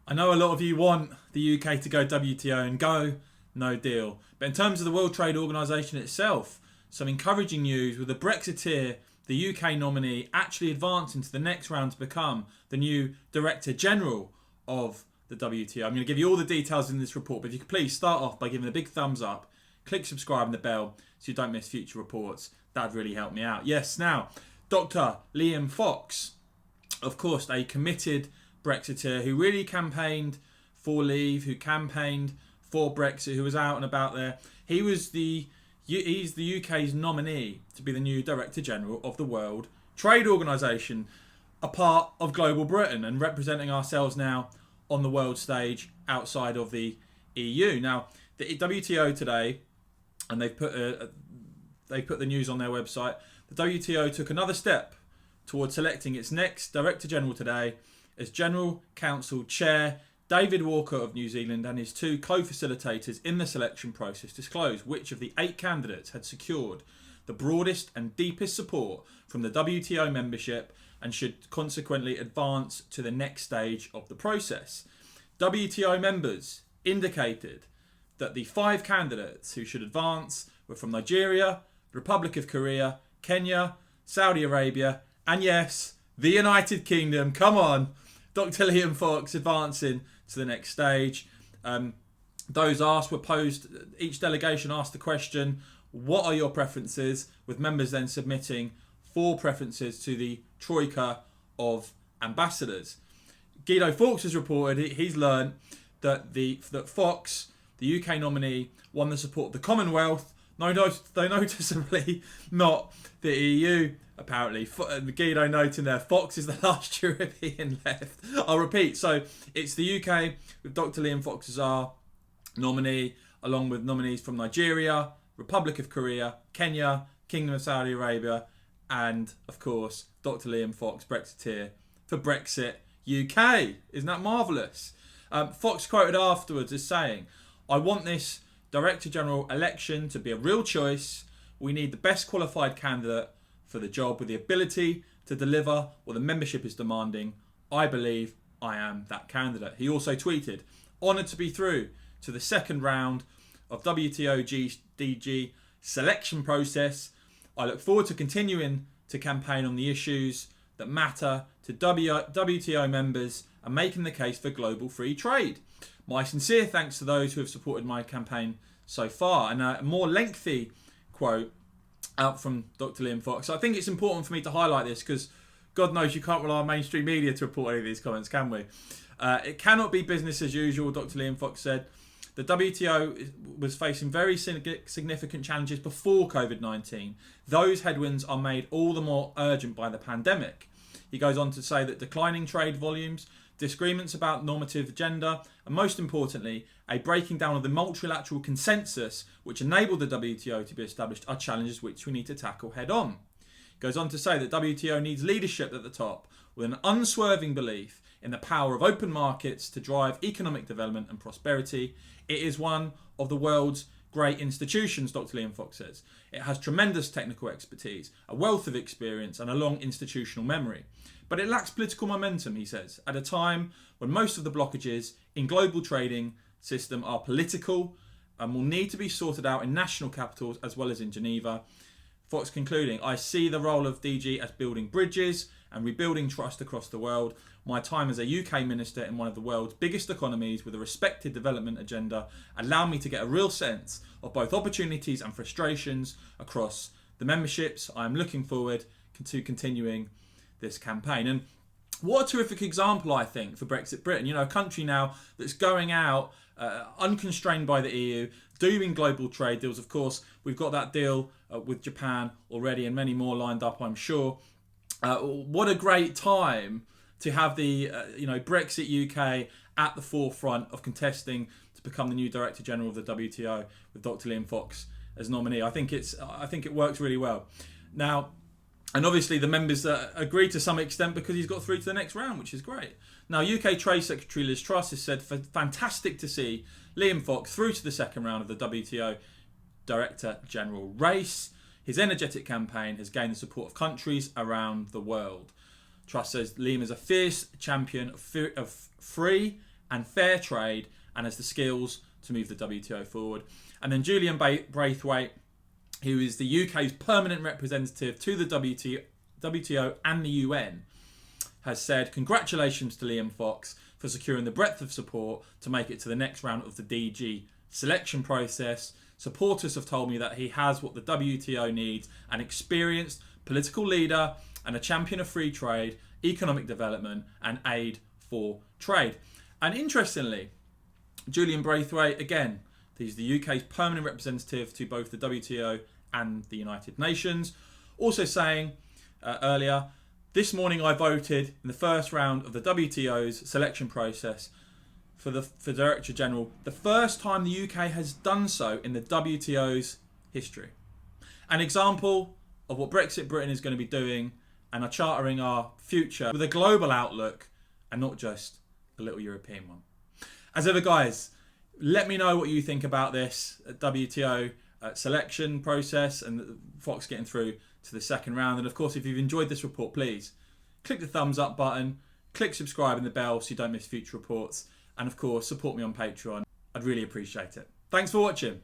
I know a lot of you want the UK to go WTO and go no deal. But in terms of the World Trade Organization itself, some encouraging news with the Brexiteer, the UK nominee, actually advancing to the next round to become the new Director General of the WTO. I'm going to give you all the details in this report, but if you could please start off by giving a big thumbs up, click subscribe and the bell so you don't miss future reports. That'd really help me out. Yes, now, Dr. Liam Fox, of course, a committed Brexiteer who really campaigned for leave, who campaigned for Brexit, who was out and about there. He's the UK's nominee to be the new Director General of the World Trade Organization, a part of global Britain and representing ourselves now on the world stage outside of the EU. Now, the WTO today, and they've put the news on their website, the WTO took another step towards selecting its next Director General today, as General Counsel Chair David Walker of New Zealand and his two co-facilitators in the selection process disclosed which of the 8 candidates had secured the broadest and deepest support from the WTO membership and should consequently advance to the next stage of the process. WTO members indicated that the 5 candidates who should advance were from Nigeria, the Republic of Korea, Kenya, Saudi Arabia, and yes, the United Kingdom. Come on, Dr. Liam Fox advancing to the next stage. Those asked were posed, each delegation asked the question, what are your preferences? With members then submitting 4 preferences to the troika of ambassadors. Guido Fawkes has reported he's learned that Fox, the UK nominee, won the support of the Commonwealth, though noticeably not the EU. Apparently, Guido noting there, Fox is the last European left. I'll repeat, so it's the UK with Dr. Liam Fox as our nominee, along with nominees from Nigeria, Republic of Korea, Kenya, Kingdom of Saudi Arabia, and, of course, Dr. Liam Fox, Brexiteer, for Brexit UK. Isn't that marvellous? Fox quoted afterwards as saying, I want this Director General election to be a real choice. We need the best qualified candidate for the job with the ability to deliver what the membership is demanding. I believe I am that candidate. He also tweeted, honoured to be through to the second round of WTO DG selection process. I look forward to continuing to campaign on the issues that matter to WTO members and making the case for global free trade. My sincere thanks to those who have supported my campaign so far. And a more lengthy quote out from Dr. Liam Fox. I think it's important for me to highlight this because God knows you can't rely on mainstream media to report any of these comments, can we? It cannot be business as usual, Dr. Liam Fox said. The WTO was facing very significant challenges before COVID-19. Those headwinds are made all the more urgent by the pandemic. He goes on to say that declining trade volumes, disagreements about normative agenda, and most importantly, a breaking down of the multilateral consensus which enabled the WTO to be established are challenges which we need to tackle head on. He goes on to say that WTO needs leadership at the top with an unswerving belief in the power of open markets to drive economic development and prosperity. It is one of the world's great institutions, Dr. Liam Fox says. It has tremendous technical expertise, a wealth of experience and a long institutional memory. But it lacks political momentum, he says, at a time when most of the blockages in global trading system are political and will need to be sorted out in national capitals as well as in Geneva. Fox concluding, I see the role of DG as building bridges and rebuilding trust across the world. My time as a UK minister in one of the world's biggest economies with a respected development agenda allowed me to get a real sense of both opportunities and frustrations across the memberships. I am looking forward to continuing this campaign. And what a terrific example, I think, for Brexit Britain. You know, a country now that's going out unconstrained by the EU, doing global trade deals. Of course, we've got that deal with Japan already and many more lined up, I'm sure. What a great time to have the Brexit UK at the forefront of contesting to become the new Director General of the WTO with Dr. Liam Fox as nominee. I think it works really well. Now, and obviously the members agree to some extent because he's got through to the next round, which is great. Now, UK Trade Secretary Liz Truss has said, fantastic to see Liam Fox through to the second round of the WTO Director General race. His energetic campaign has gained the support of countries around the world. Truss says Liam is a fierce champion of free and fair trade, and has the skills to move the WTO forward. And then Julian Braithwaite, who is the UK's permanent representative to the WTO and the UN, has said, congratulations to Liam Fox for securing the breadth of support to make it to the next round of the DG selection process. Supporters have told me that he has what the WTO needs: an experienced political leader and a champion of free trade, economic development and aid for trade. And interestingly, Julian Braithwaite, again, he's the UK's permanent representative to both the WTO and the United Nations, also saying earlier, this morning I voted in the first round of the WTO's selection process for Director General, the first time the UK has done so in the WTO's history. An example of what Brexit Britain is going to be doing and are chartering our future with a global outlook and not just a little European one. As ever, guys, let me know what you think about this WTO selection process and Fox getting through to the second round. And of course, if you've enjoyed this report, please click the thumbs up button, click subscribe and the bell so you don't miss future reports. And of course, support me on Patreon. I'd really appreciate it. Thanks for watching.